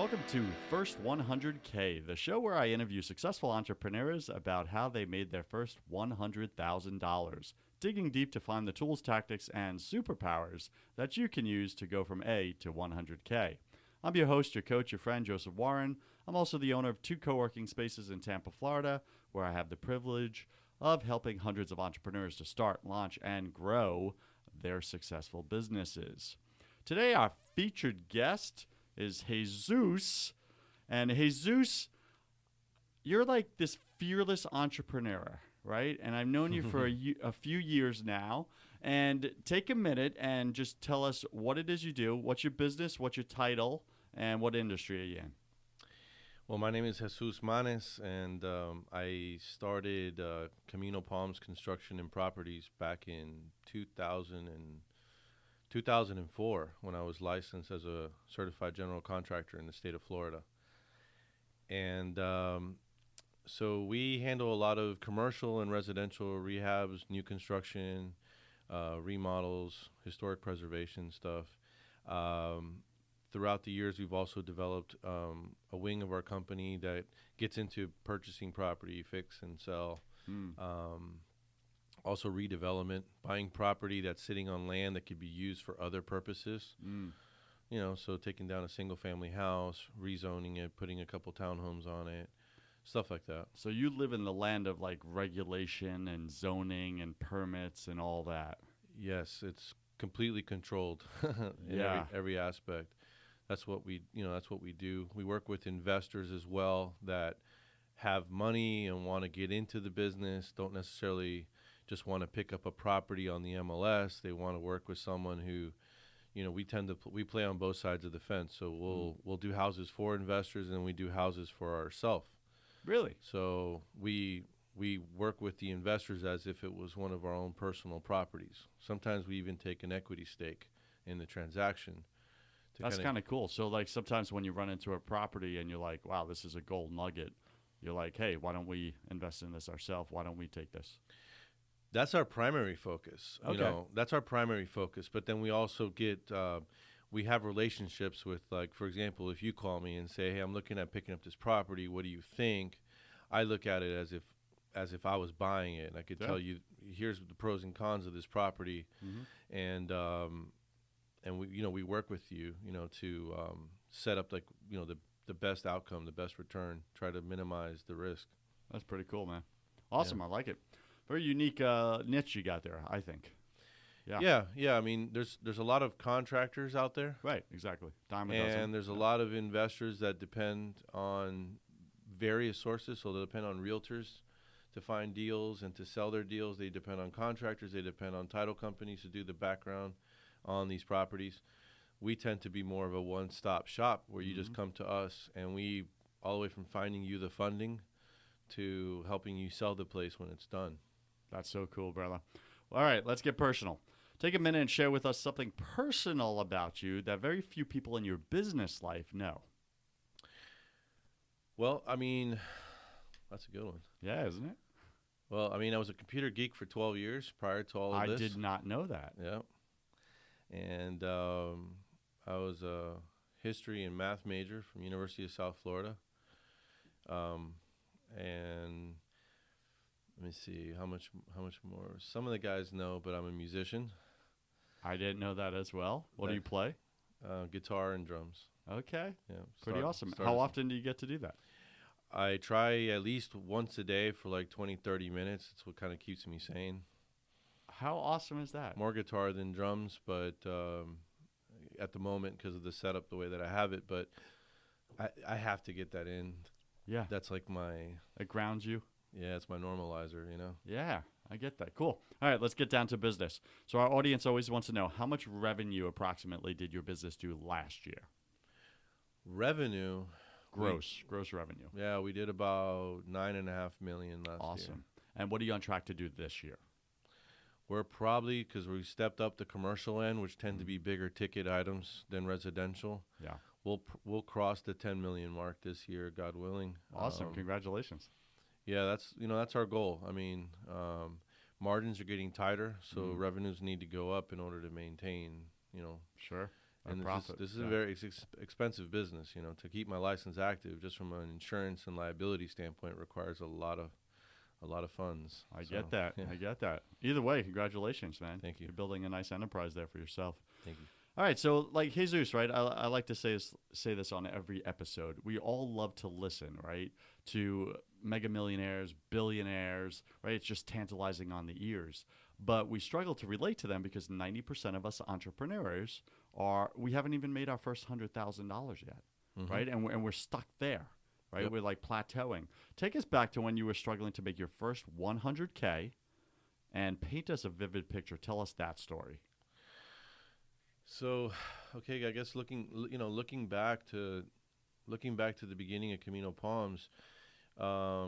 welcome to First 100K, the show where I interview successful entrepreneurs about how they made their first $100,000, digging deep to find the tools, tactics, and superpowers that you can use to go from A to 100K. I'm your host, your coach, your friend, Joseph Warren. I'm also the owner of 2 co-working spaces in Tampa, Florida, where I have the privilege of helping hundreds of entrepreneurs to start, launch, and grow their successful businesses. Today, our featured guest is Jesus. And Jesus, you're like this fearless entrepreneur, right? And I've known you for a few years now. And take a minute and just tell us what it is you do, what's your business, what's your title, and what industry are you in? Well, my name is Jesus Manes, and I started Camino Palms Construction and Properties back in 2004 when I was licensed as a certified general contractor in the state of Florida. And so we handle a lot of commercial and residential rehabs, new construction, remodels, historic preservation stuff. Throughout the years, we've also developed a wing of our company that gets into purchasing property, fix and sell. Also redevelopment, buying property that's sitting on land that could be used for other purposes. You know, so taking down a single-family house, rezoning it, putting a couple townhomes on it, stuff like that. So you live in the land of like regulation and zoning and permits and all that. Yes, it's completely controlled in every aspect. That's what we do. We work with investors as well that have money and want to get into the business, don't necessarily just want to pick up a property on the MLS. They want to work with someone who, you know, we play on both sides of the fence. So we'll do houses for investors and we do houses for ourselves. Really? So we work with the investors as if it was one of our own personal properties. Sometimes we even take an equity stake in the transaction. That's kind of cool. So like sometimes when you run into a property and you're like, wow, this is a gold nugget, you're like, hey, why don't we invest in this ourselves? Why don't we take this? That's our primary focus. Okay. You know, that's our primary focus. But then we also get, we have relationships with, like, for example, if you call me and say, hey, I'm looking at picking up this property, what do you think? I look at it as if I was buying it, and I could tell you, here's the pros and cons of this property, and we work with you, to set up like the best outcome, the best return, try to minimize the risk. That's pretty cool, man. Awesome, I like it. Very unique niche you got there, I think. Yeah. I mean, there's a lot of contractors out there, right? Exactly. And there's a lot of investors that depend on various sources. So they depend on realtors to find deals and to sell their deals. They depend on contractors. They depend on title companies to do the background on these properties. We tend to be more of a one-stop shop where you just come to us, and we, all the way from finding you the funding to helping you sell the place when it's done. That's so cool, brother. All right, let's get personal. Take a minute and share with us something personal about you that very few people in your business life know. Well, I mean, that's a good one. Yeah, isn't it? Well, I mean, I was a computer geek for 12 years prior to all of this. I did not know that. Yeah. And I was a history and math major from University of South Florida. And let me see how much more. Some of the guys know, but I'm a musician. I didn't know that as well. What do you play? Guitar and drums. Okay. Yeah. Pretty awesome. How often do you get to do that? I try at least once a day for like 20, 30 minutes. It's what kind of keeps me sane. How awesome is that? More guitar than drums, but at the moment, because of the setup, the way that I have it, but I have to get that in. Yeah. That's like it grounds you? Yeah, it's my normalizer, Yeah, I get that. Cool. All right, let's get down to business. So our audience always wants to know, how much revenue approximately did your business do last year? Revenue? Gross revenue. Yeah, we did about $9.5 million last year. Awesome. And what are you on track to do this year? We're probably, because we stepped up the commercial end, which tend to be bigger ticket items than residential. Yeah. We'll cross the 10 million mark this year, God willing. Awesome. Congratulations. Yeah, that's our goal. I mean, margins are getting tighter, so revenues need to go up in order to maintain, Sure. And profit. this is a very expensive business, you know. To keep my license active, just from an insurance and liability standpoint, requires a lot of funds. I get that. Yeah. I get that. Either way, congratulations, man. Thank you. You're building a nice enterprise there for yourself. Thank you. All right, so like Jesus, right? I like to say this on every episode. We all love to listen, right, to mega millionaires, billionaires, right? It's just tantalizing on the ears. But we struggle to relate to them because 90% of us entrepreneurs we haven't even made our first $100,000 yet, right? And we're stuck there, right? Yep. We're like plateauing. Take us back to when you were struggling to make your first 100K and paint us a vivid picture. Tell us that story. So, okay, I guess looking back to the beginning of Camino Palms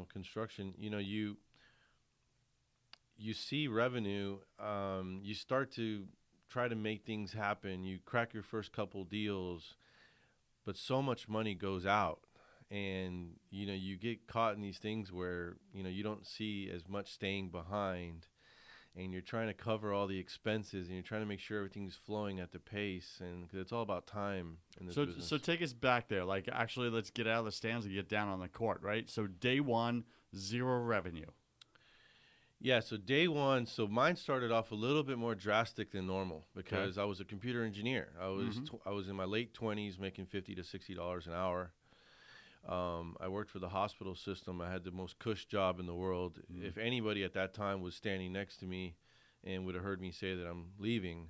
construction, you know, you see revenue, you start to try to make things happen. You crack your first couple deals, but so much money goes out, and you know, you get caught in these things where, you know, you don't see as much staying behind. And you're trying to cover all the expenses, and you're trying to make sure everything's flowing at the pace, and cause it's all about time in this business. So take us back there. Like, actually, let's get out of the stands and get down on the court, right? So day one, 0 revenue. Yeah, so day one, so mine started off a little bit more drastic than normal because I was a computer engineer. I was in my late 20s making $50 to $60 an hour. I worked for the hospital system. I had the most cush job in the world. If anybody at that time was standing next to me and would have heard me say that I'm leaving,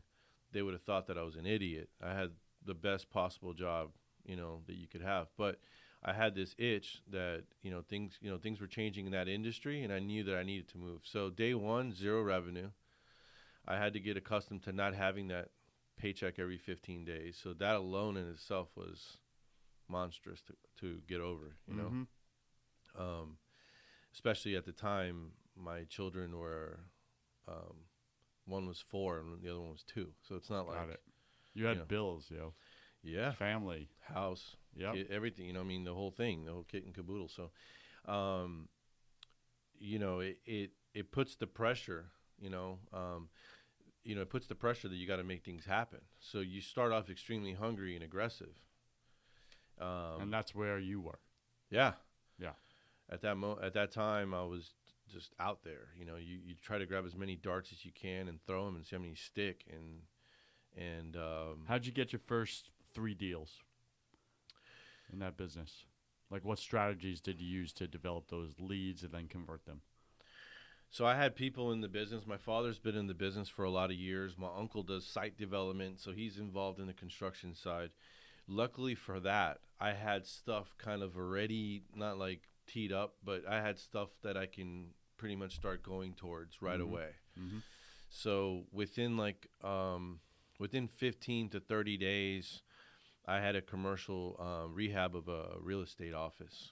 they would have thought that I was an idiot. I had the best possible job, you know, that you could have. But I had this itch that, things were changing in that industry, and I knew that I needed to move. So day one, 0 revenue. I had to get accustomed to not having that paycheck every 15 days. So that alone in itself was monstrous to get over, you know. Especially at the time, my children were one was 4 and the other one was 2, so it's not Got it. You had bills, yo. Yeah, family, house, kid, everything, you know. I mean, the whole thing, the whole kit and caboodle. So you know, it puts the pressure, it puts the pressure that you got to make things happen. So you start off extremely hungry and aggressive. And that's where you were. Yeah. Yeah. At that time, I was just out there. You know, you try to grab as many darts as you can and throw them and see how many stick. And how'd you get your first 3 deals in that business? Like, what strategies did you use to develop those leads and then convert them? So I had people in the business. My father's been in the business for a lot of years. My uncle does site development, so he's involved in the construction side. Luckily for that, I had stuff kind of already, not like teed up, but I had stuff that I can pretty much start going towards right away. So within 15 to 30 days, I had a commercial rehab of a real estate office.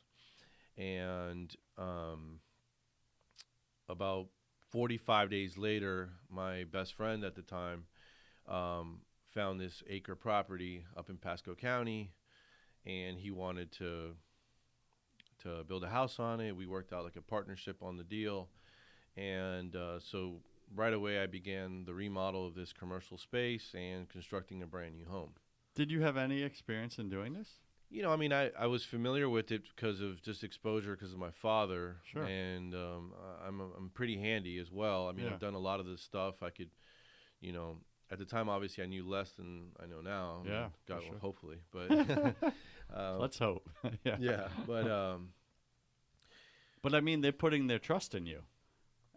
And about 45 days later, my best friend at the time found this acre property up in Pasco County, and he wanted to build a house on it. We worked out like a partnership on the deal, and so right away I began the remodel of this commercial space and constructing a brand new home. Did you have any experience in doing this? You know, I mean, I was familiar with it because of just exposure because of my father. Sure. And I'm pretty handy as well. I mean, I've done a lot of this stuff. I could, at the time, obviously, I knew less than I know now. Yeah, I mean, God, sure. Hopefully, but let's hope. Yeah, but I mean, they're putting their trust in you,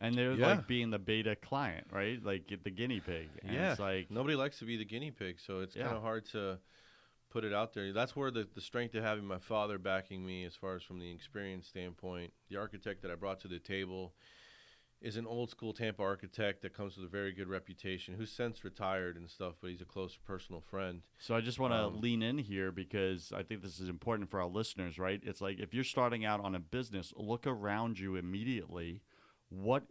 and they're like being the beta client, right? Like the guinea pig. And it's like nobody likes to be the guinea pig, so it's kind of hard to put it out there. That's where the strength of having my father backing me, as far as from the experience standpoint. The architect that I brought to the table is an old school Tampa architect that comes with a very good reputation, who's since retired and stuff, but he's a close personal friend. So I just want to lean in here because I think this is important for our listeners, right? It's like, if you're starting out on a business, look around you immediately. What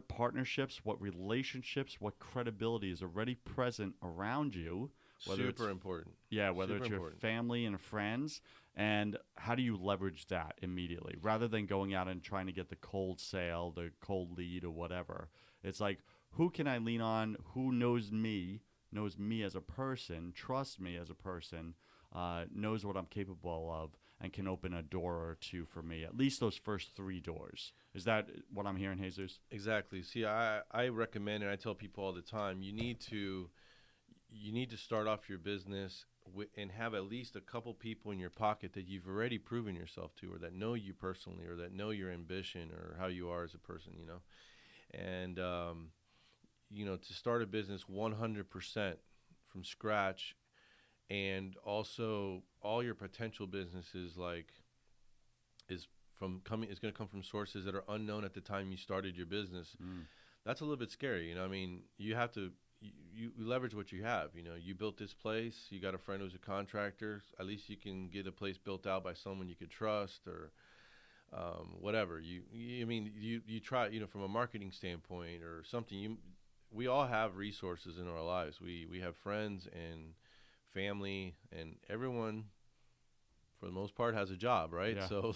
partnerships, what relationships, what credibility is already present around you? Super important. Yeah, whether Super it's your important. family and friends, and how do you leverage that immediately rather than going out and trying to get the cold sale, the cold lead, or whatever. It's like, who can I lean on? Who knows me knows me as a person, trusts me as a person, knows what I'm capable of, and can open a door or two for me, at least those first 3 doors. Is that what I'm hearing, Jesus? Exactly. See, I recommend, and I tell people all the time, you need to start off your business and have at least a couple people in your pocket that you've already proven yourself to, or that know you personally, or that know your ambition or how you are as a person, And, to start a business 100% from scratch, and also all your potential businesses is going to come from sources that are unknown at the time you started your business. That's a little bit scary. I mean, you have to you leverage what you have. You built this place, you got a friend who's a contractor, at least you can get a place built out by someone you could trust, or whatever. You try, from a marketing standpoint or something. We all have resources in our lives. We have friends and family, and everyone for the most part has a job, right? Yeah. So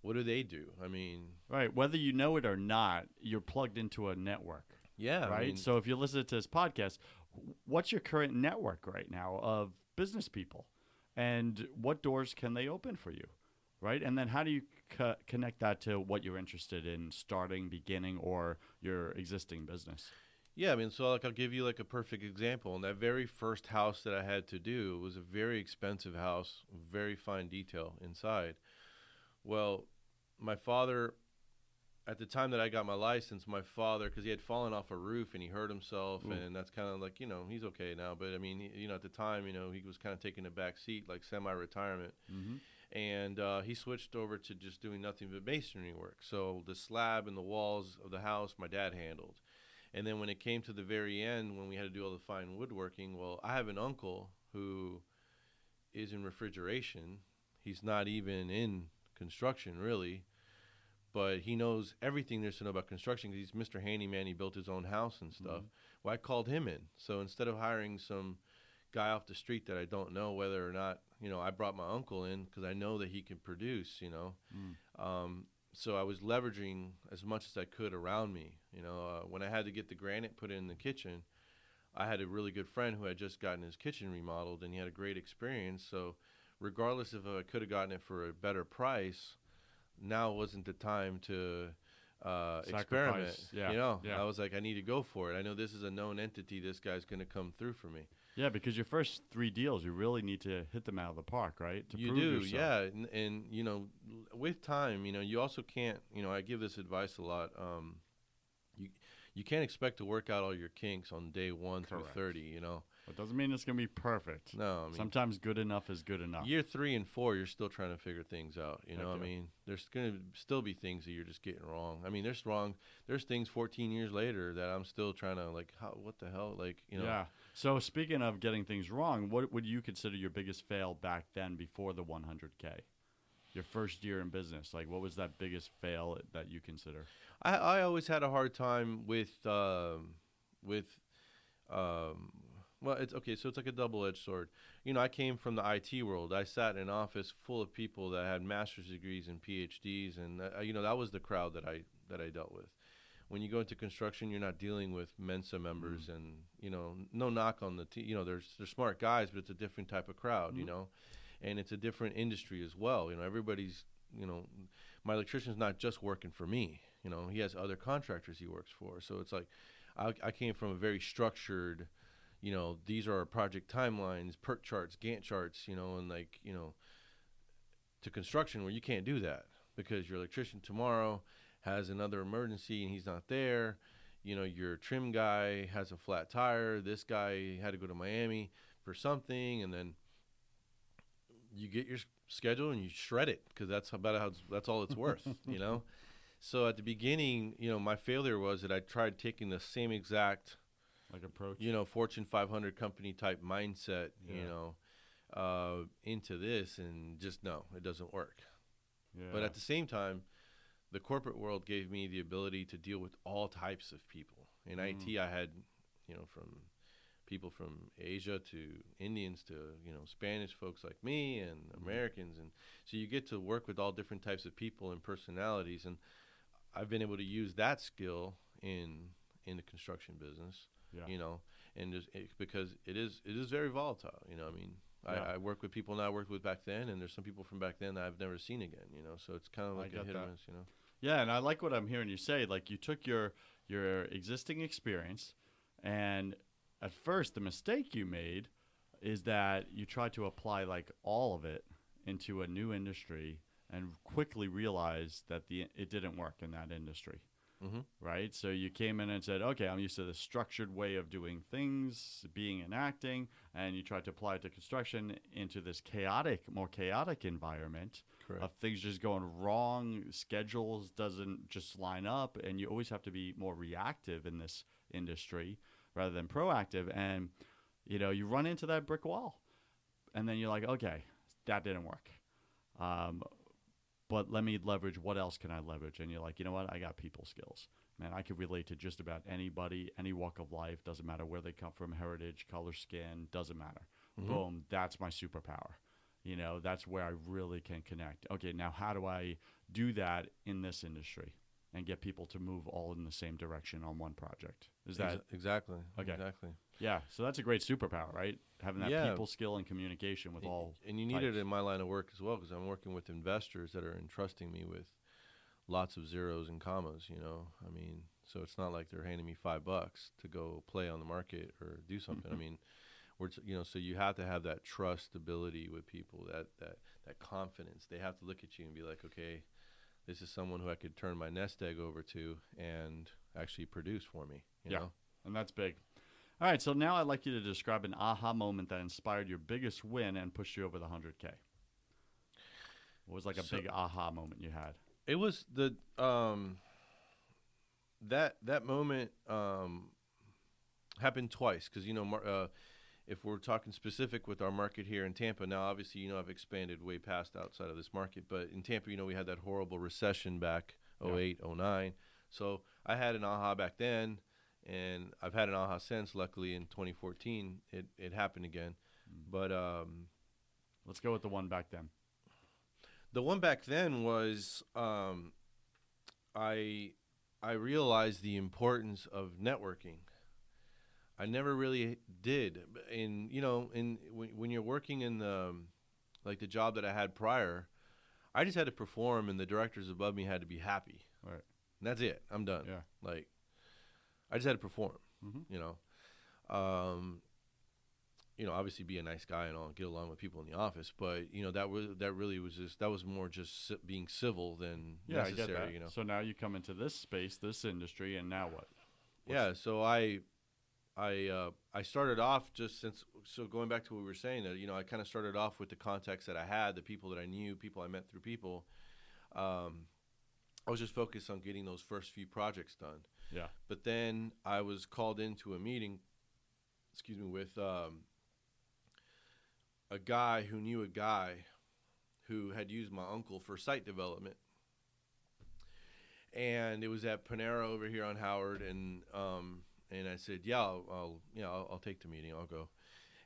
what do they do? I mean, right, whether you know it or not, you're plugged into a network. Yeah, right. So if you listen to this podcast, what's your current network right now of business people, and what doors can they open for you, right? And then how do you connect that to what you're interested in starting, beginning, or your existing business? Yeah, I mean, so I'll give you a perfect example. And that very first house that I had to do was a very expensive house, very fine detail inside. Well, my father, at the time that I got my license, because he had fallen off a roof and he hurt himself, and that's kind of he's okay now. But I mean, at the time, he was kind of taking a back seat, like semi-retirement. Mm-hmm. And he switched over to just doing nothing but masonry work. So the slab and the walls of the house, my dad handled. And then when it came to the very end, when we had to do all the fine woodworking, well, I have an uncle who is in refrigeration. He's not even in construction, really, but he knows everything there's to know about construction because he's Mr. Handyman. He built his own house and stuff. Mm-hmm. Well, I called him in. So instead of hiring some guy off the street that I don't know whether or not, I brought my uncle in because I know that he can produce, So I was leveraging as much as I could around me. When I had to get the granite put in the kitchen, I had a really good friend who had just gotten his kitchen remodeled, and he had a great experience. So regardless if I could have gotten it for a better price, now wasn't the time to experiment. Yeah. I was like, I need to go for it. I know this is a known entity. This guy's going to come through for me. Yeah, because your first 3 deals, you really need to hit them out of the park, right? To you prove do, yourself. Yeah. And with time, you also can't, I give this advice a lot. You can't expect to work out all your kinks on day 1 Correct. through 30, It doesn't mean it's going to be perfect. No, I mean, sometimes good enough is good enough. Year 3 and 4, you're still trying to figure things out. I mean, there's going to still be things that you're just getting wrong. I mean, there's things 14 years later that I'm still trying to what the hell, Yeah. So speaking of getting things wrong, what would you consider your biggest fail back then before the 100K? Your first year in business, what was that biggest fail that you consider? I always had a hard time with well, it's okay. So it's like a double-edged sword. I came from the IT world. I sat in an office full of people that had master's degrees and PhDs, and that was the crowd that I dealt with. When you go into construction, you're not dealing with Mensa members, and no knock on the they're smart guys, but it's a different type of crowd, and it's a different industry as well. Everybody's my electrician's not just working for me. He has other contractors he works for. So it's like I came from a very structured, these are our project timelines, PERT charts, Gantt charts, and to construction where you can't do that because your electrician tomorrow has another emergency and he's not there. Your trim guy has a flat tire. This guy had to go to Miami for something, and then you get your schedule and you shred it because that's all it's worth, So at the beginning, my failure was that I tried taking the same exact approach, Fortune 500 company type mindset, into this, and just no, it doesn't work. Yeah. But at the same time, the corporate world gave me the ability to deal with all types of people. In IT, I had, from people from Asia to Indians to, Spanish folks like me and Americans. And so you get to work with all different types of people and personalities. And I've been able to use that skill in the construction business, and because it is very volatile. You know, I mean, I work with people now I worked with back then, and there's some people from back then that I've never seen again. You know, so it's kind of like a hit or miss. You know. Yeah, and I like what I'm hearing you say. Like, you took your existing experience, and at first the mistake you made is that you tried to apply like all of it into a new industry and quickly realized that it didn't work in that industry. Mm-hmm. Right? So you came in and said, okay, I'm used to the structured way of doing things, being and acting, and you tried to apply it to construction into this more chaotic environment. Correct. Of things just going wrong, schedules doesn't just line up, and you always have to be more reactive in this industry rather than proactive. And, you know, you run into that brick wall, and then you're like, okay, that didn't work. But let me leverage. What else can I leverage? And you're like, you know what? I got people skills. Man, I could relate to just about anybody, any walk of life. Doesn't matter where they come from, heritage, color, skin, doesn't matter. Mm-hmm. Boom, that's my superpower. You know, that's where I really can connect. Okay, now how do I do that in this industry and get people to move all in the same direction on one project? Is that exactly? Okay. Exactly. Yeah, so that's a great superpower, right? Having that people skill and communication with all. And you need it in my line of work as well, because I'm working with investors that are entrusting me with lots of zeros and commas. You know, I mean, so it's not like they're handing me $5 to go play on the market or do something. I mean, so you have to have that trust ability with people, that confidence. They have to look at you and be like, okay, this is someone who I could turn my nest egg over to and actually produce for me. You know? And that's big. All right, so now I'd like you to describe an aha moment that inspired your biggest win and pushed you over the 100K. What was like a big aha moment you had? It was the that moment happened twice, because, you know, if we're talking specific with our market here in Tampa, now obviously, you know, I've expanded way past outside of this market, but in Tampa, you know, we had that horrible recession back 08, 09. So I had an aha back then, and I've had an aha since. Luckily, in 2014, it happened again. But let's go with the one back then. The one back then was I realized the importance of networking. I never really did. When you're working in the job that I had prior, I just had to perform, and the directors above me had to be happy. Right. And that's it. I'm done. Yeah. Like, I just had to perform. Mm-hmm. You know, obviously be a nice guy and all, get along with people in the office, but you know that was more just being civil than necessary. I get that. You know. So now you come into this space, this industry, and now what? So I started off going back to what we were saying, that, you know, I kind of started off with the contacts that I had, the people that I knew, people I met through people. I was just focused on getting those first few projects done. Yeah. But then I was called into a meeting, with a guy who knew a guy who had used my uncle for site development. And it was at Panera over here on Howard, and I said, I'll take the meeting. I'll go.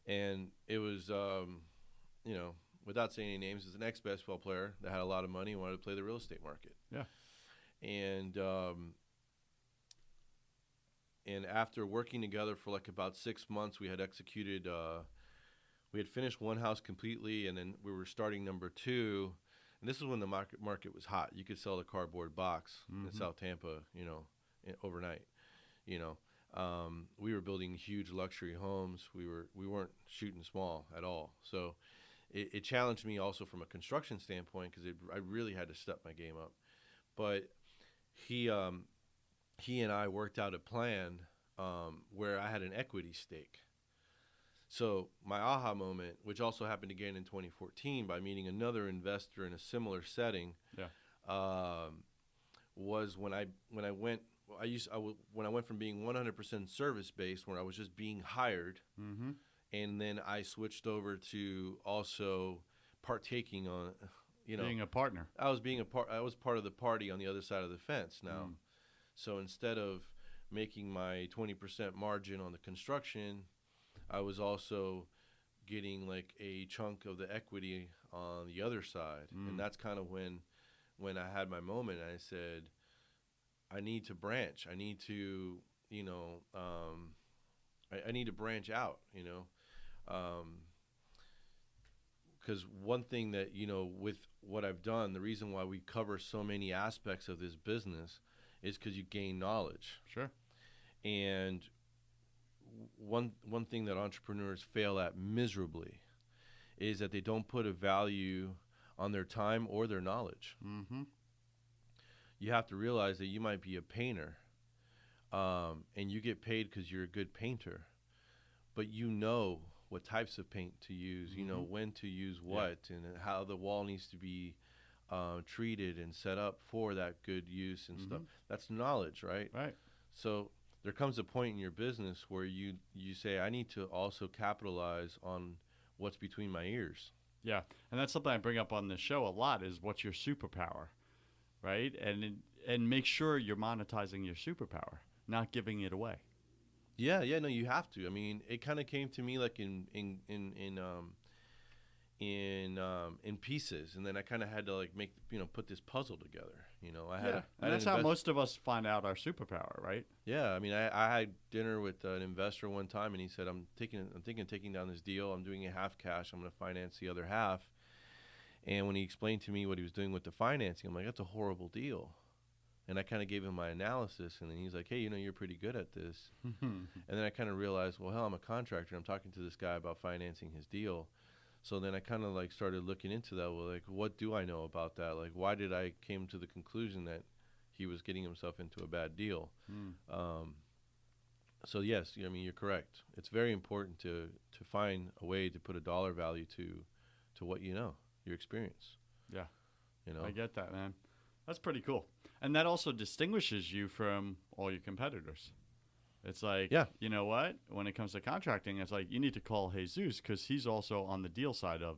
And it was, without saying any names, it was an ex-basketball player that had a lot of money and wanted to play the real estate market. Yeah. And after working together for like about 6 months, we had finished one house completely, and then we were starting number 2. And this is when the market was hot. You could sell a cardboard box in South Tampa, overnight. We were building huge luxury homes. We weren't shooting small at all. So it challenged me also from a construction standpoint, because I really had to step my game up. But he and I worked out a plan where I had an equity stake. So my aha moment, which also happened again in 2014 by meeting another investor in a similar setting, was when I went from being 100% service based, where I was just being hired, and then I switched over to also partaking on, being a partner. I was part of the party on the other side of the fence now. So instead of making my 20% margin on the construction, I was also getting like a chunk of the equity on the other side. And that's kind of when I had my moment. I said, I need to branch. I need to, I need to branch out, because one thing that, with what I've done, the reason why we cover so many aspects of this business is because you gain knowledge. Sure. And one thing that entrepreneurs fail at miserably is that they don't put a value on their time or their knowledge. Mm-hmm. You have to realize that you might be a painter, and you get paid because you're a good painter, but you know what types of paint to use, you know when to use what, and how the wall needs to be treated and set up for that good use and stuff. That's knowledge, right? Right. So there comes a point in your business where you say, I need to also capitalize on what's between my ears. Yeah, and that's something I bring up on this show a lot is what's your superpower, right? And make sure you're monetizing your superpower, not giving it away. Yeah, no, you have to. I mean, it kind of came to me like in pieces, and then I kind of had to like put this puzzle together. And that's how most of us find out our superpower, right? Yeah, I mean, I had dinner with an investor one time, and he said, I'm thinking of taking down this deal. I'm doing it half cash. I'm going to finance the other half. And when he explained to me what he was doing with the financing, I'm like, that's a horrible deal. And I kind of gave him my analysis, and then he's like, hey, you're pretty good at this. And then I kind of realized, well, hell, I'm a contractor. I'm talking to this guy about financing his deal. So then I kind of like started looking into that. Well, like, what do I know about that? Like, why did I came to the conclusion that he was getting himself into a bad deal? So yes, you're correct. It's very important to find a way to put a dollar value to what your experience. Yeah. I get that, man. That's pretty cool. And that also distinguishes you from all your competitors. It's like, you know what? When it comes to contracting, it's like you need to call Jesus because he's also on the deal side of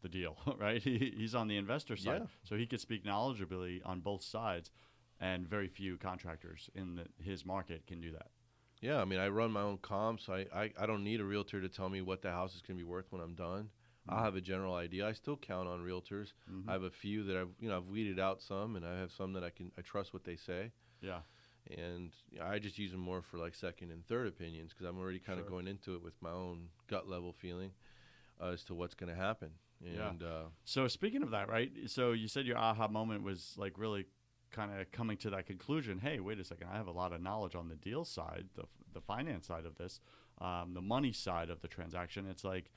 the deal, right? He's on the investor side. Yeah. So he could speak knowledgeably on both sides, and very few contractors in his market can do that. Yeah, I mean, I run my own comps. I don't need a realtor to tell me what the house is going to be worth when I'm done. I'll have a general idea. I still count on realtors. I have a few that I've weeded out some, and I have some that I trust what they say. Yeah. And I just use them more for like second and third opinions because I'm already kind of going into it with my own gut level feeling as to what's going to happen. And so speaking of that, right? So you said your aha moment was like really kind of coming to that conclusion. Hey, wait a second. I have a lot of knowledge on the deal side, the finance side of this, the money side of the transaction. It's like,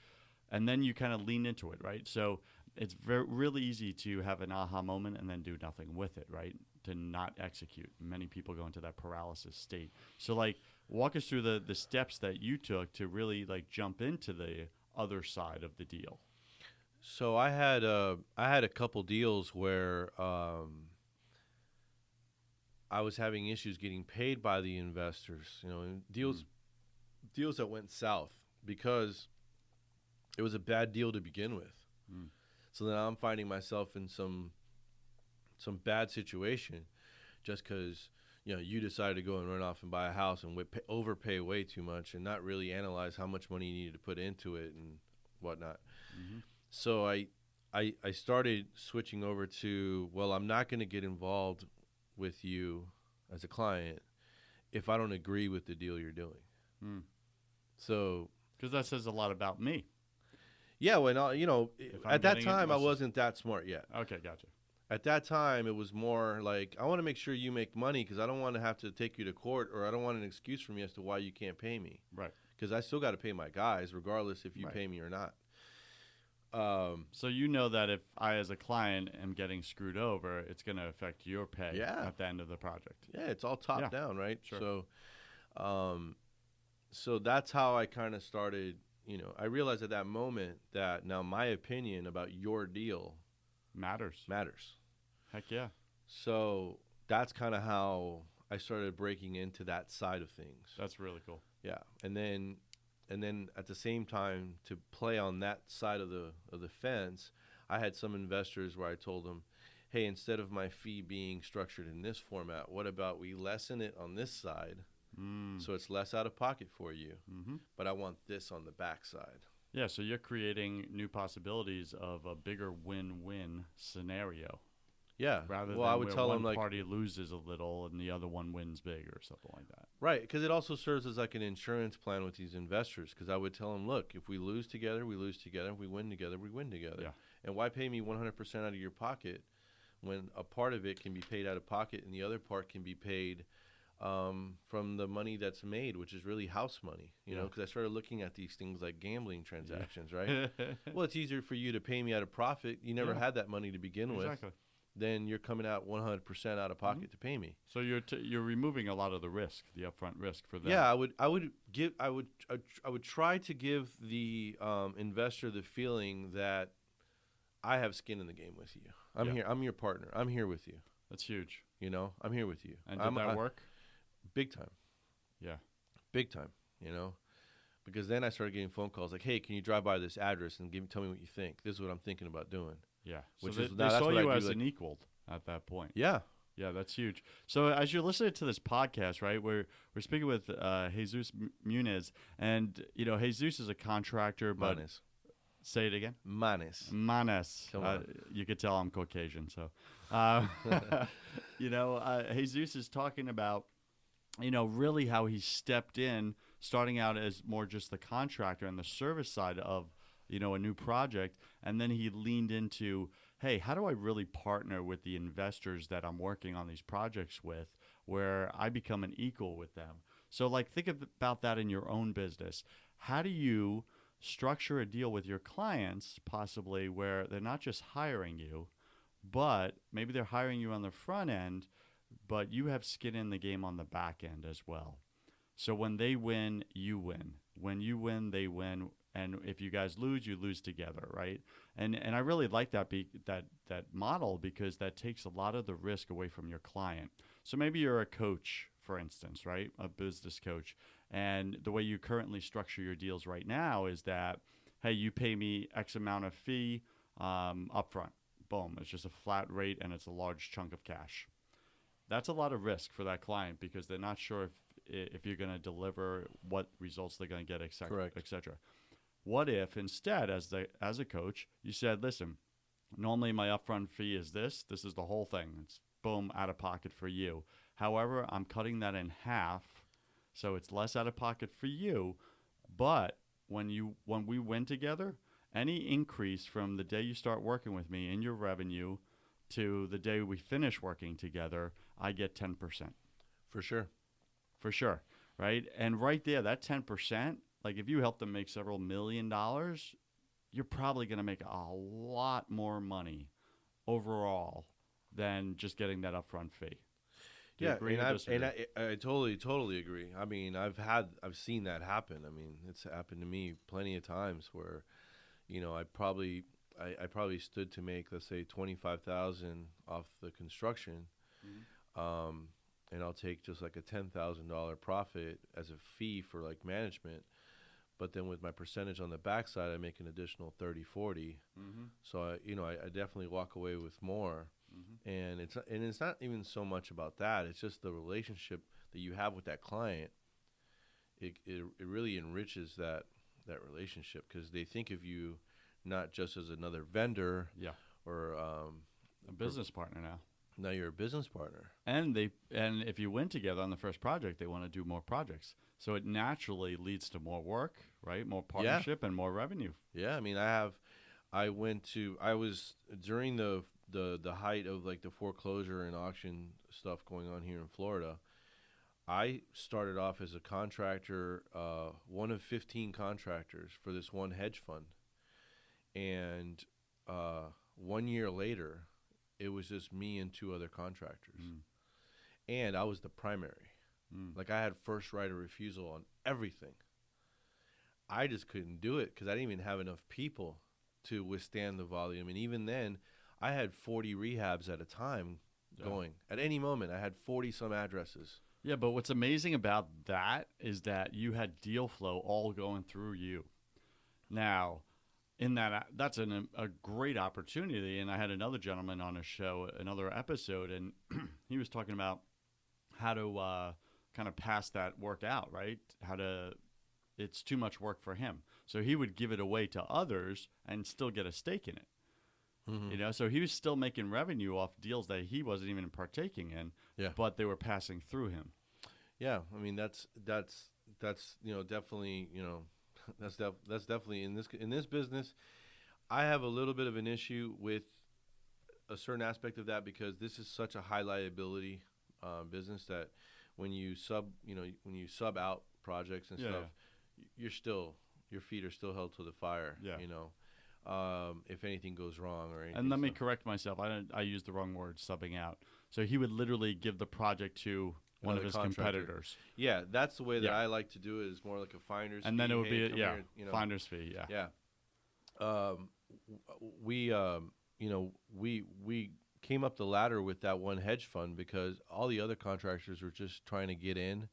and then you kind of lean into it, right? So it's really easy to have an aha moment and then do nothing with it, right? To not execute. Many people go into that paralysis state. So like walk us through the steps that you took to really like jump into the other side of the deal. So I had a couple deals where I was having issues getting paid by the investors, deals that went south because it was a bad deal to begin with. So then I'm finding myself in some bad situation just because you decided to go and run off and buy a house and overpay way too much and not really analyze how much money you needed to put into it and whatnot. So I started switching over to, well, I'm not going to get involved with you as a client if I don't agree with the deal you're doing. So because that says a lot about me. Yeah, when at that time I wasn't that smart yet. Okay, gotcha. At that time, it was more like, I want to make sure you make money because I don't want to have to take you to court, or I don't want an excuse from you as to why you can't pay me. Right. Because I still got to pay my guys regardless if you pay me or not. So you know that if I, as a client, am getting screwed over, it's going to affect your pay at the end of the project. Yeah, it's all top down, right? Sure. So that's how I kind of started. I realized at that moment that now my opinion about your deal matters. Heck yeah. So that's kind of how I started breaking into that side of things. That's really cool. Yeah, and then at the same time, to play on that side of the fence, I had some investors where I told them, hey, instead of my fee being structured in this format, what about we lessen it on this side? So it's less out of pocket for you, but I want this on the back side. Yeah, so you're creating new possibilities of a bigger win-win scenario. Yeah. rather Well, than I would where tell one them, like, party loses a little and the other one wins big or something like that. right, because it also serves as like an insurance plan with these investors. Because I would tell them, look, if we lose together, we lose together. If we win together, we win together. Yeah. And why pay me 100% out of your pocket when a part of it can be paid out of pocket and the other part can be paid from the money that's made, which is really house money, you know, because I started looking at these things like gambling transactions, right? Well, it's easier for you to pay me out of profit. You never had that money to begin with. Then you're coming out 100% out of pocket to pay me. So you're removing a lot of the risk, the upfront risk for them. Yeah, I would try to give the investor the feeling that I have skin in the game with you. I'm here. I'm your partner. I'm here with you. That's huge. You know, I'm here with you. And did that work? Big time. Yeah. Big time, you know, because then I started getting phone calls like, hey, can you drive by this address and tell me what you think? This is what I'm thinking about doing. Yeah. Which so is they that's saw what you I as do, an equal at that point. Yeah. Yeah, that's huge. So as you're listening to this podcast, right, we're speaking with Jesus Muniz, and you know Jesus is a contractor, but Manes. Say it again. Manes. Come on. You could tell I'm Caucasian, so you know Jesus is talking about really how he stepped in, starting out as more just the contractor and the service side of a new project, and then he leaned into, hey, how do I really partner with the investors that I'm working on these projects with, where I become an equal with them? So, like, think about that in your own business. How do you structure a deal with your clients, possibly, where they're not just hiring you, but maybe they're hiring you on the front end, but you have skin in the game on the back end as well. So when they win, you win. When you win, they win. And if you guys lose, you lose together, right? And I really like that that model, because that takes a lot of the risk away from your client. So maybe you're a coach, for instance, right? A business coach. And the way you currently structure your deals right now is that, hey, you pay me X amount of fee upfront. Boom. It's just a flat rate and it's a large chunk of cash. That's a lot of risk for that client, because they're not sure if you're going to deliver, what results they're going to get, et cetera. What if instead, as a coach, you said, listen, normally my upfront fee is this. This is the whole thing. It's boom, out of pocket for you. However, I'm cutting that in half, so it's less out of pocket for you. But when we win together, any increase from the day you start working with me in your revenue to the day we finish working together, I get 10%. For sure, right? And right there, that 10%, like if you help them make several $1 million, you're probably going to make a lot more money overall than just getting that upfront fee. Do you agree with this? I totally agree. I mean, I've seen that happen. I mean, it's happened to me plenty of times where, I probably stood to make, let's say, $25,000 off the construction, and I'll take just like a $10,000 profit as a fee for like management. But then with my percentage on the backside, I make an additional 30-40. So I definitely walk away with more. And it's not even so much about that. It's just the relationship that you have with that client. It really enriches that relationship, because they think of you not just as another vendor, or a business partner now. Now you're a business partner. And if you win together on the first project, they want to do more projects. So it naturally leads to more work, right? More partnership and more revenue. Yeah, I mean, I was during the height of like the foreclosure and auction stuff going on here in Florida. I started off as a contractor, one of 15 contractors for this one hedge fund. And 1 year later, it was just me and two other contractors. And I was the primary. Like, I had first right of refusal on everything. I just couldn't do it because I didn't even have enough people to withstand the volume. And even then, I had 40 rehabs at a time going. At any moment, I had 40-some addresses. Yeah, but what's amazing about that is that you had deal flow all going through you. Now, that's a great opportunity. And I had another gentleman on a show, another episode, and he was talking about how to kind of pass that work out, right? It's too much work for him. So he would give it away to others and still get a stake in it. Mm-hmm. You know, so he was still making revenue off deals that he wasn't even partaking in, Yeah. but they were passing through him. Yeah, I mean that's definitely that's definitely in this business. I have a little bit of an issue with a certain aspect of that because this is such a high liability business that when you sub out projects and stuff, your feet are still held to the fire. Yeah. If anything goes wrong or anything. And let me correct myself. I used the wrong word, subbing out. So he would literally give the project to one of his competitors. Yeah, that's the way that I like to do it. Is more like a finder's fee. And then it would be here, finder's fee. Yeah. Yeah. We came up the ladder with that one hedge fund because all the other contractors were just trying to get in,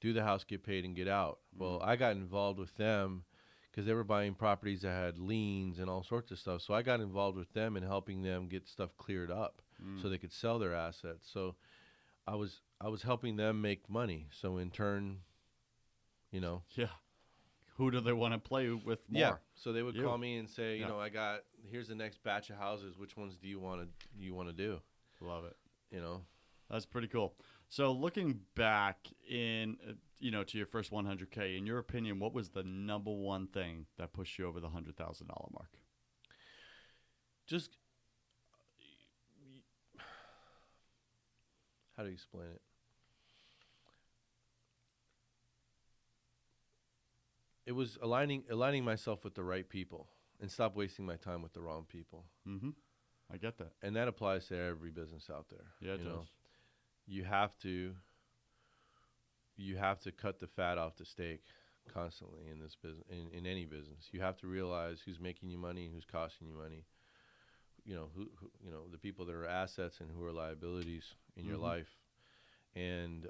do the house, get paid, and get out. Mm-hmm. Well, I got involved with them because they were buying properties that had liens and all sorts of stuff. So I got involved with them in helping them get stuff cleared up so they could sell their assets. So I was helping them make money. So in turn, Yeah. Who do they want to play with more? Yeah. So they would call me and say, here's the next batch of houses. Which ones do you want to do? Love it. That's pretty cool. So looking back to your first 100K, in your opinion, what was the number one thing that pushed you over the $100,000 mark? Just, how do you explain it? It was aligning myself with the right people and stop wasting my time with the wrong people. Mm-hmm. I get that. And that applies to every business out there. Yeah, it does. You have to cut the fat off the steak constantly in this business, in any business. You have to realize who's making you money and who's costing you money. Who the people that are assets and who are liabilities in your life. And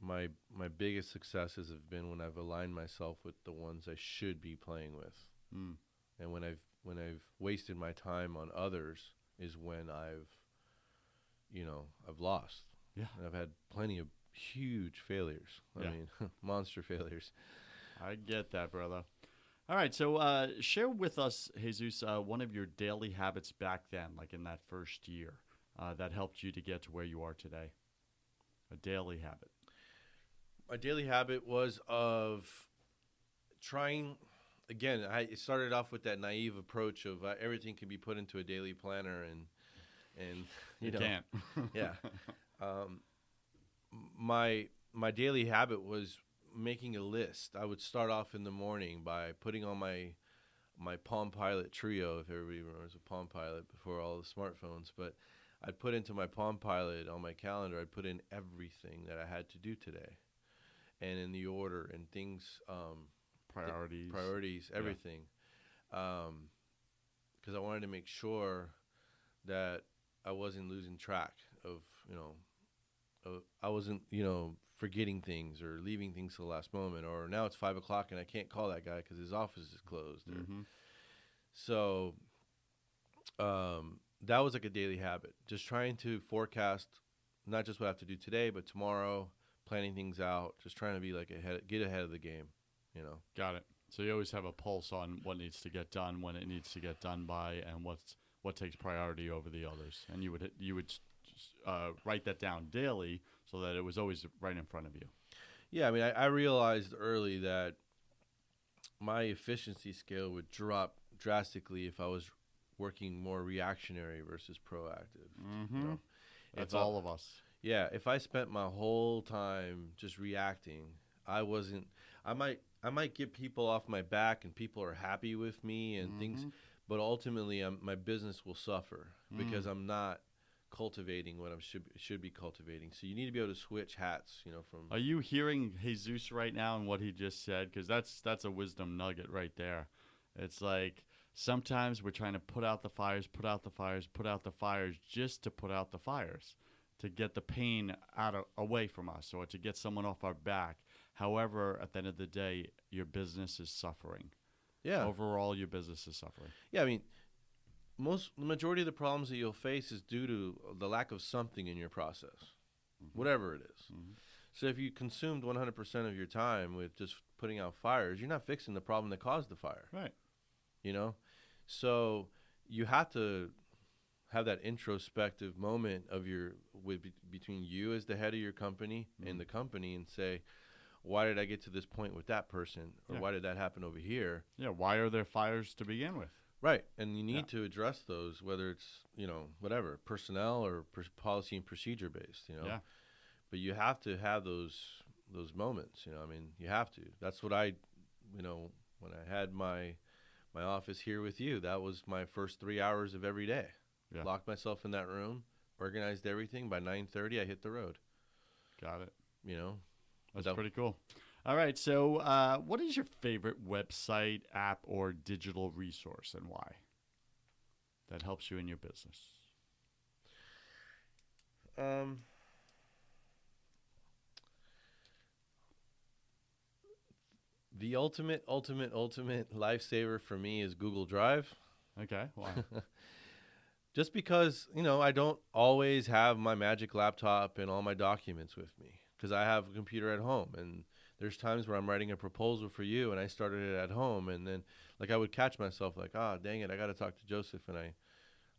my biggest successes have been when I've aligned myself with the ones I should be playing with. And when I've wasted my time on others is when I've lost. Yeah. And I've had plenty of huge failures. I mean, monster failures. I get that, brother. All right, so share with us, Jesus, one of your daily habits back then, like in that first year, that helped you to get to where you are today. A daily habit. My daily habit was of trying. Again, I started off with that naive approach of everything can be put into a daily planner, and you can't. Yeah. My daily habit was making a list. I would start off in the morning by putting on my Palm Pilot Trio, if everybody remembers a Palm Pilot before all the smartphones. But I'd put into my Palm Pilot on my calendar, I'd put in everything that I had to do today, and in the order and things. Priorities, everything. Because I wanted to make sure that I wasn't losing track of, I wasn't, forgetting things or leaving things to the last moment, or now it's 5:00 and I can't call that guy because his office is closed. So that was like a daily habit, just trying to forecast not just what I have to do today, but tomorrow, planning things out, just trying to be like get ahead of the game. Got it. So you always have a pulse on what needs to get done, when it needs to get done by, and what takes priority over the others. And you would write that down daily so that it was always right in front of you. Yeah, I mean, I realized early that my efficiency scale would drop drastically if I was working more reactionary versus proactive. That's all of us. Yeah, if I spent my whole time just reacting, I might get people off my back and people are happy with me and things, but ultimately my business will suffer because I'm not cultivating what I should be cultivating. So you need to be able to switch hats, from. Are you hearing Jesus right now and what he just said? Because that's a wisdom nugget right there. It's like sometimes we're trying to put out the fires just to put out the fires, to get the pain away from us, or to get someone off our back. However, at the end of the day, your business is suffering. Yeah. Overall, your business is suffering. Yeah, I mean, the majority of the problems that you'll face is due to the lack of something in your process, whatever it is. So if you consumed 100% of your time with just putting out fires, you're not fixing the problem that caused the fire. Right. So you have to have that introspective moment of between you as the head of your company and the company, and say, why did I get to this point with that person, or why did that happen over here? Yeah, why are there fires to begin with? Right, and you need to address those, whether it's whatever, personnel or policy and procedure based. Yeah. But you have to have those moments. I mean, you have to. That's what when I had my office here with you, that was my first 3 hours of every day. Yeah. Locked myself in that room, organized everything. By 9:30, I hit the road. Got it. That's pretty cool. All right, so what is your favorite website, app, or digital resource, and why? That helps you in your business. The ultimate lifesaver for me is Google Drive. Okay, why? Just because, I don't always have my magic laptop and all my documents with me, because I have a computer at home. And there's times where I'm writing a proposal for you and I started it at home. And then I would catch myself dang it, I got to talk to Joseph. And I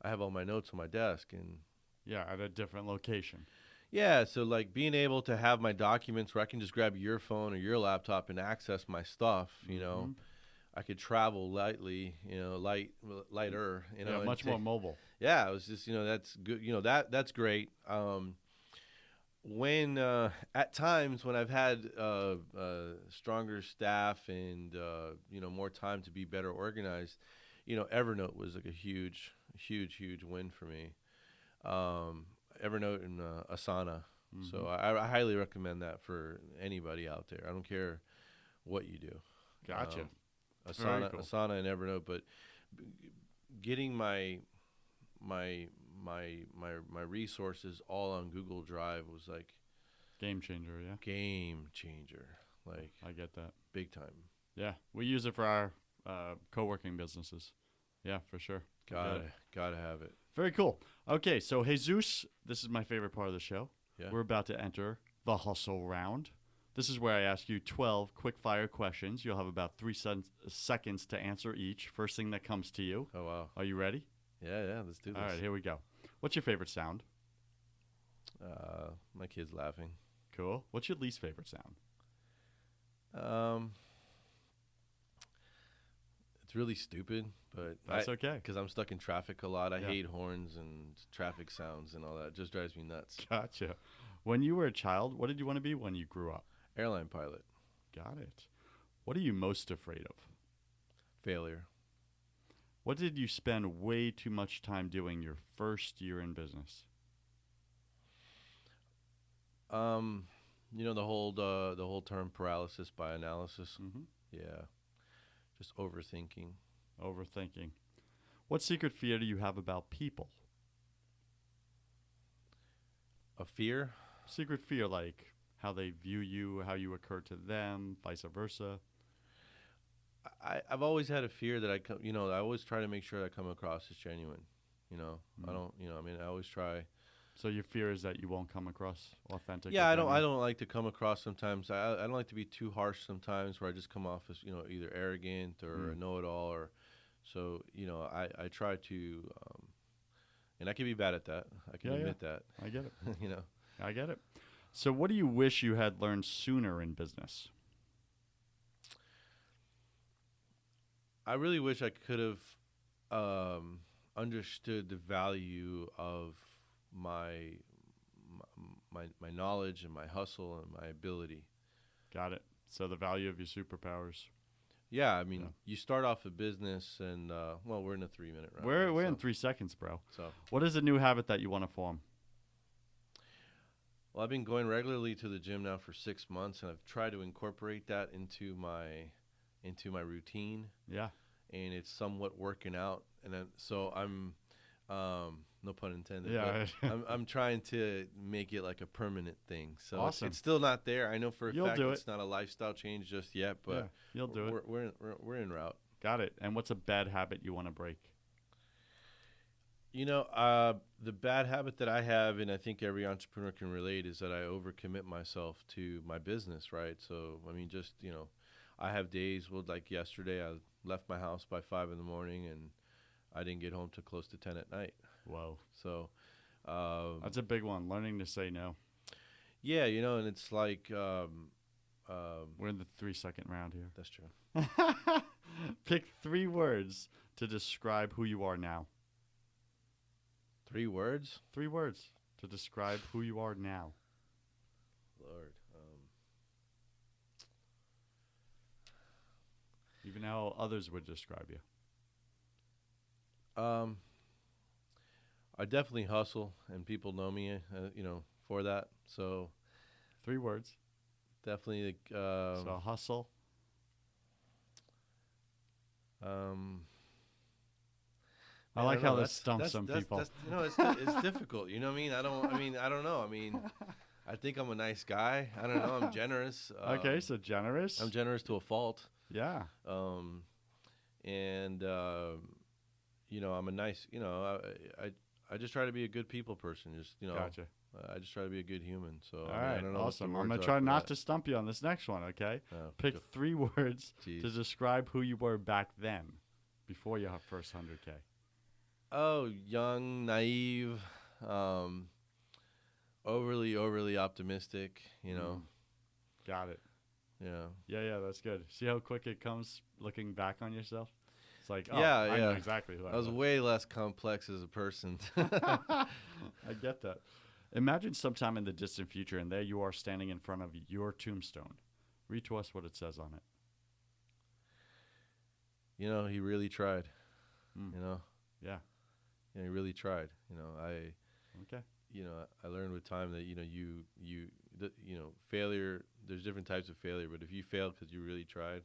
have all my notes on my desk. And yeah, at a different location. Yeah, so being able to have my documents where I can just grab your phone or your laptop and access my stuff, I could travel lightly, lighter, much more mobile. Yeah, it was just, that's good. That's great. When at times when I've had stronger staff and more time to be better organized, Evernote was a huge win for me. Evernote and Asana. So I highly recommend that for anybody out there. I don't care what you do. Gotcha. Asana, Cool. Asana and Evernote, but getting my resources all on Google Drive was game changer. Yeah, game changer. I get that big time. Yeah, we use it for our co-working businesses. Yeah, for sure. Gotta have it. Very cool. Okay, so Jesus, this is my favorite part of the show. Yeah. We're about to enter the hustle round. This is where I ask you 12 quick-fire questions. You'll have about 3 seconds to answer each. First thing that comes to you. Oh, wow. Are you ready? Yeah, let's do this. All right, here we go. What's your favorite sound? My kids laughing. Cool. What's your least favorite sound? It's really stupid, but that's okay. Because I'm stuck in traffic a lot. I Yeah. hate horns and traffic sounds and all that. It just drives me nuts. Gotcha. When you were a child, what did you want to be when you grew up? Airline pilot. Got it. What are you most afraid of? Failure. What did you spend way too much time doing your first year in business? The whole term paralysis by analysis. Mm-hmm. Yeah. Just overthinking. Overthinking. What secret fear do you have about people? A fear? Secret fear, like how they view you, how you occur to them, vice versa. I've always had a fear that I always try to make sure that I come across as genuine. I don't, I always try. So your fear is that you won't come across authentic? Yeah, I don't like to come across sometimes. I don't like to be too harsh sometimes, where I just come off as, either arrogant or a know-it-all, or so, I try to, and I can be bad at that. I can admit that. I get it. I get it. So what do you wish you had learned sooner in business? I really wish I could have understood the value of my knowledge and my hustle and my ability. Got it. So the value of your superpowers. Yeah, I mean, you start off a business and, we're in a 3-minute round. We're in 3 seconds, bro. So, what is a new habit that you want to form? Well, I've been going regularly to the gym now for 6 months, and I've tried to incorporate that into my routine. Yeah. And it's somewhat working out, and I'm no pun intended. Yeah. But I'm trying to make it like a permanent thing. So awesome. It's still not there. I know for a fact do it's not a lifestyle change just yet, but you'll do it. We're en route. Got it. And what's a bad habit you want to break? The bad habit that I have, and I think every entrepreneur can relate, is that I overcommit myself to my business, right? So, I mean, just, I have days, like yesterday, I left my house by 5 a.m. and I didn't get home till close to 10 at night. Whoa. So That's a big one, learning to say no. yeah, you know, and it's like We're in the 3-second round here. that's true. Pick 3 words to describe who you are now. 3 words? 3 words to describe who you are now. Lord. Even how others would describe you. I definitely hustle, and people know me, you know, for that. So 3 words. definitely, So hustle. I like how this stumps some people. You know, it's difficult. You know what I mean? I don't know. I mean, I think I'm a nice guy. I don't know. I'm generous. Okay, so generous. I'm generous to a fault. Yeah. And you know, I'm a nice. You know, I just try to be a good people person. Just you know, Gotcha. I just try to be a good human. So All I right, don't know what the awesome. I'm words going to are try for not that. to stump you on this next one, okay? Oh, Pick go- 3 words Jeez. to describe who you were back then, before your first 100K. Oh, young, naive, overly optimistic. You know, Got it. yeah. Yeah, that's good. See how quick it comes looking back on yourself? It's like, oh, Yeah, I know yeah. exactly who I I was way less complex as a person. I get that. Imagine sometime in the distant future, and there you are standing in front of your tombstone. Read to us what it says on it. You know, he really tried. Mm. You know, Yeah. yeah, he really tried. You know, Okay. you know, I learned with time that you know, failure. There's different types of failure, but if you fail because you really tried,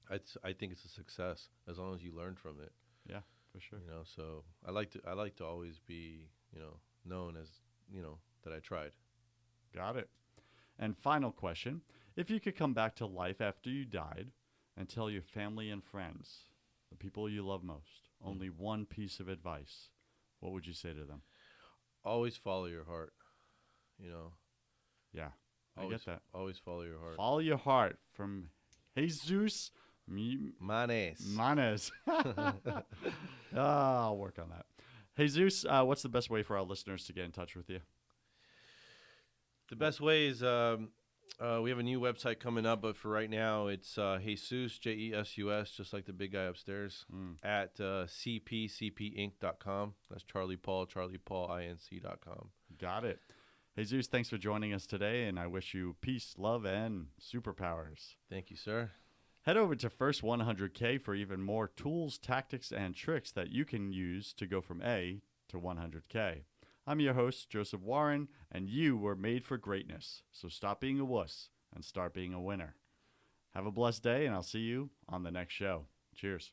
I think it's a success as long as you learn from it. Yeah, for sure. You know, so I like to always be, you know, known as, you know, that I tried. Got it. And final question. If you could come back to life after you died and tell your family and friends, the people you love most, only one piece of advice, what would you say to them? Always follow your heart. You know, Yeah, I always, get that. Always follow your heart. Follow your heart from Jesus Manes. Manes. I'll work on that. Jesus, what's the best way for our listeners to get in touch with you? The best way is we have a new website coming up, but for right now it's Jesus, Jesus, just like the big guy upstairs, at cpinc.com. That's Charlie Paul Inc.com. Got it. Jesus, thanks for joining us today, and I wish you peace, love, and superpowers. Thank you, sir. Head over to First 100K for even more tools, tactics, and tricks that you can use to go from A to 100K. I'm your host, Joseph Warren, and you were made for greatness. So stop being a wuss and start being a winner. Have a blessed day, and I'll see you on the next show. Cheers.